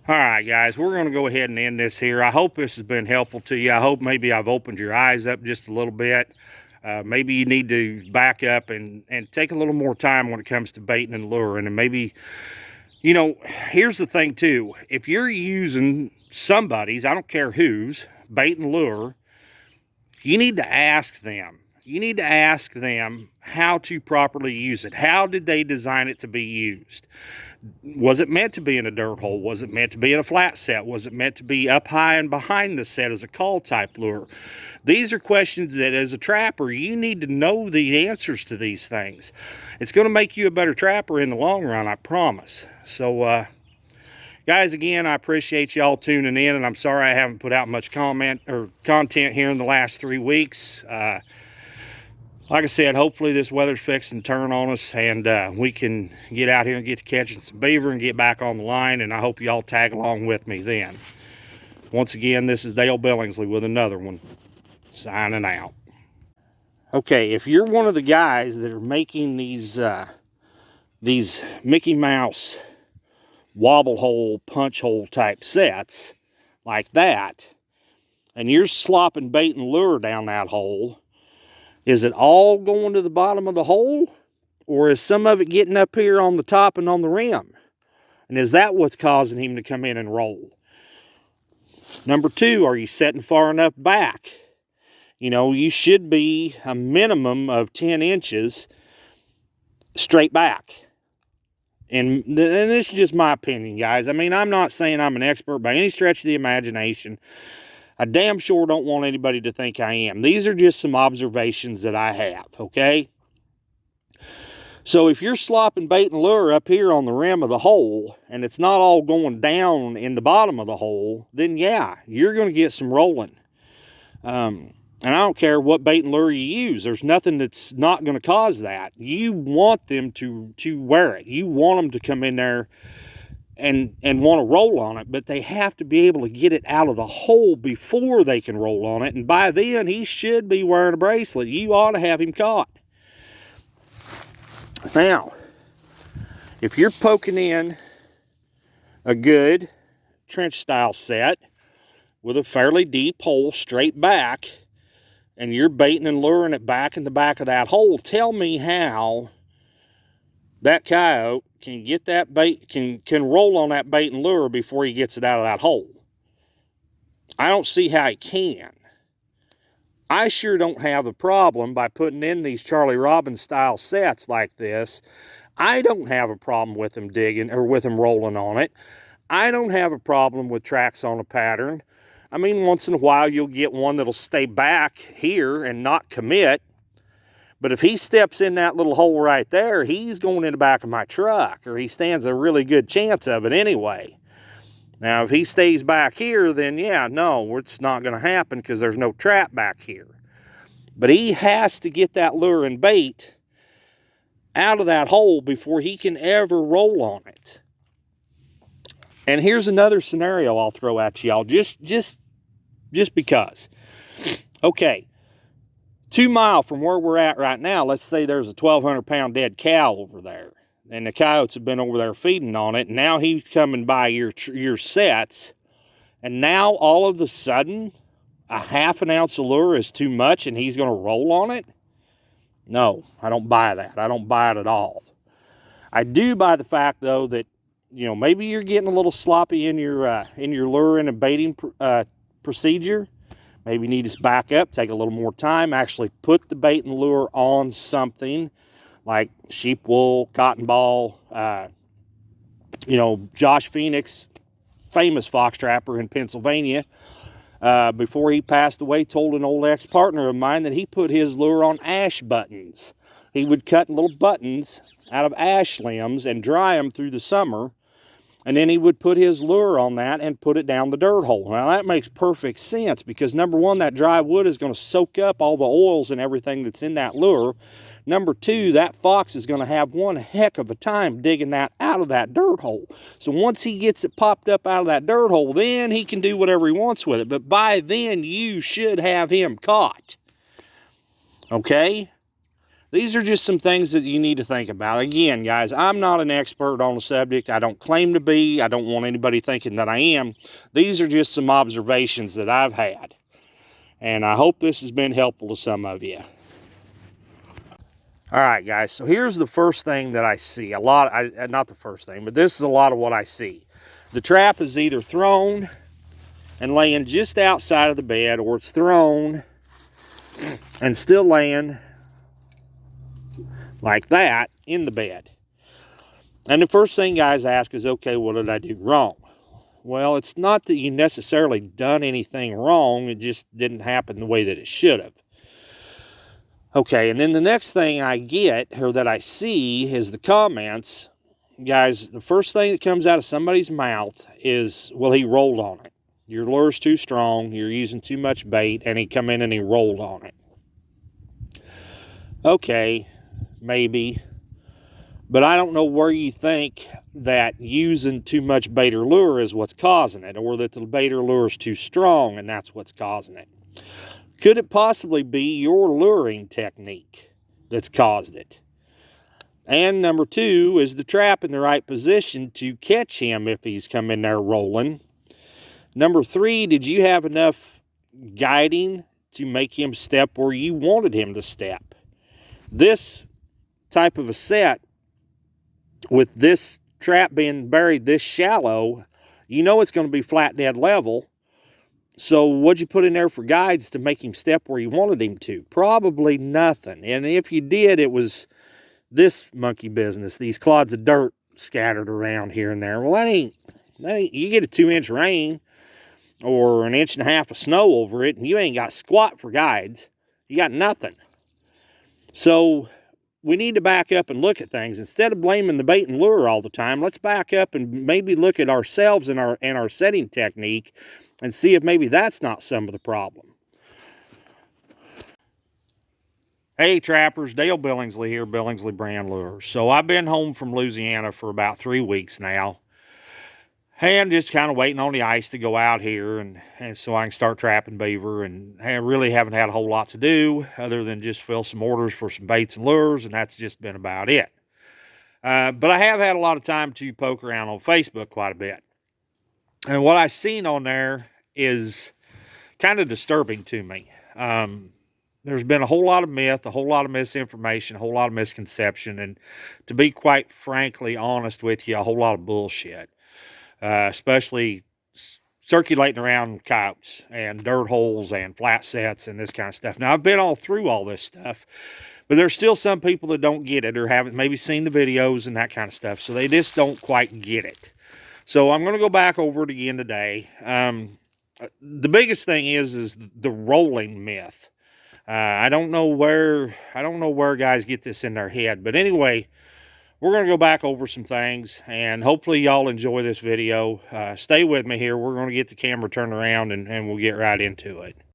All right, guys, we're going to go ahead and end this here. I hope this has been helpful to you. I hope maybe I've opened your eyes up just a little bit. Maybe you need to back up and take a little more time when it comes to baiting and luring. And maybe, you know, here's the thing too. If you're using somebody's, I don't care whose, bait and lure, you need to ask them. You need to ask them how to properly use it. How did they design it to be used? Was it meant to be in a dirt hole? Was it meant to be in a flat set? Was it meant to be up high and behind the set as a call type lure? These are questions that as a trapper, you need to know the answers to these things. It's going to make you a better trapper in the long run, I promise. So, guys, again, I appreciate y'all tuning in, and I'm sorry I haven't put out much content here in the last 3 weeks. Like I said, hopefully this weather's fixing to turn on us, and we can get out here and get to catching some beaver and get back on the line, and I hope y'all tag along with me then. Once again, this is Dale Billingsley with another one, signing out. Okay, if you're one of the guys that are making these Mickey Mouse wobble hole, punch hole type sets like that, and you're slopping bait and lure down that hole, is it all going to the bottom of the hole? Or is some of it getting up here on the top and on the rim? And is that what's causing him to come in and roll? Number two, are you setting far enough back? You know, you should be a minimum of 10 inches straight back. And this is just my opinion, guys. I mean, I'm not saying I'm an expert by any stretch of the imagination. I damn sure don't want anybody to think I am. These are just some observations that I have, okay? So if you're slopping bait and lure up here on the rim of the hole, and it's not all going down in the bottom of the hole, then yeah, you're going to get some rolling. And I don't care what bait and lure you use. There's nothing that's not going to cause that. You want them to wear it. You want them to come in there and want to roll on it, but they have to be able to get it out of the hole before they can roll on it. And by then, he should be wearing a bracelet. You ought to have him caught. Now, if you're poking in a good trench style set with a fairly deep hole straight back, and you're baiting and luring it back in the back of that hole, tell me how that coyote can get that bait, can roll on that bait and lure before he gets it out of that hole. I don't see how he can. I sure don't have a problem by putting in these Charlie Robbins style sets like this. I don't have a problem with them digging or with them rolling on it. I don't have a problem with tracks on a pattern. I mean, once in a while you'll get one that'll stay back here and not commit. But if he steps in that little hole right there, he's going in the back of my truck, or he stands a really good chance of it anyway. Now, if he stays back here, then yeah, no, it's not going to happen because there's no trap back here. But he has to get that lure and bait out of that hole before he can ever roll on it. And here's another scenario I'll throw at y'all, just because. Okay, 2 miles from where we're at right now, let's say there's a 1,200-pound dead cow over there. And the coyotes have been over there feeding on it. And now he's coming by your sets. And now all of a sudden, a half an ounce of lure is too much and he's going to roll on it? No, I don't buy that. I don't buy it at all. I do buy the fact, though, that, you know, maybe you're getting a little sloppy in your luring and baiting procedure. Maybe you need to back up, take a little more time, actually put the bait and lure on something like sheep wool, cotton ball. You know, Josh Phoenix, famous fox trapper in Pennsylvania, before he passed away, told an old ex-partner of mine that he put his lure on ash buttons. He would cut little buttons out of ash limbs and dry them through the summer, and then he would put his lure on that and put it down the dirt hole. Now, that makes perfect sense because, number one, that dry wood is going to soak up all the oils and everything that's in that lure. Number two, that fox is going to have one heck of a time digging that out of that dirt hole. So once he gets it popped up out of that dirt hole, then he can do whatever he wants with it. But by then, you should have him caught. Okay? These are just some things that you need to think about. Again, guys, I'm not an expert on the subject. I don't claim to be. I don't want anybody thinking that I am. These are just some observations that I've had. And I hope this has been helpful to some of you. All right, guys, so here's the first thing that I see. Not the first thing, but this is a lot of what I see. The trap is either thrown and laying just outside of the bed, or it's thrown and still laying like that in the bed. And the first thing guys ask is, okay, what did I do wrong? Well, it's not that you necessarily done anything wrong. It just didn't happen the way that it should have. Okay, and then the next thing I get, or that I see, is the comments. Guys, the first thing that comes out of somebody's mouth is, well, he rolled on it. Your lure's too strong, you're using too much bait, and he come in and he rolled on it. Okay, maybe. But I don't know where you think that using too much bait or lure is what's causing it, or that the bait or lure is too strong and that's what's causing it. Could it possibly be your luring technique that's caused it? And number two, is the trap in the right position to catch him if he's come in there rolling? Number three, did you have enough guiding to make him step where you wanted him to step? This type of a set, with this trap being buried this shallow, you know it's going to be flat dead level. So what'd you put in there for guides to make him step where you wanted him to? Probably nothing. And if you did, it was this monkey business, these clods of dirt scattered around here and there. Well, that ain't, you get a 2-inch rain or an 1.5 inches of snow over it, and you ain't got squat for guides. You got nothing. So we need to back up and look at things. Instead of blaming the bait and lure all the time, let's back up and maybe look at ourselves and our setting technique and see if maybe that's not some of the problem. Hey trappers, Dale Billingsley here, Billingsley Brand Lures. So I've been home from Louisiana for about 3 weeks now. And just kind of waiting on the ice to go out here and so I can start trapping beaver. And I really haven't had a whole lot to do other than just fill some orders for some baits and lures, and that's just been about it. But I have had a lot of time to poke around on Facebook quite a bit. And what I've seen on there is kind of disturbing to me. There's been a whole lot of myth, a whole lot of misinformation, a whole lot of misconception, and to be quite frankly honest with you, a whole lot of bullshit. Especially circulating around coyotes and dirt holes and flat sets and this kind of stuff. Now, I've been all through all this stuff, but there's still some people that don't get it or haven't maybe seen the videos and that kind of stuff, so they just don't quite get it. So I'm going to go back over it again today. The biggest thing is the rolling myth. I don't know where guys get this in their head, but anyway, we're going to go back over some things, and hopefully y'all enjoy this video. Stay with me here. We're going to get the camera turned around, and we'll get right into it.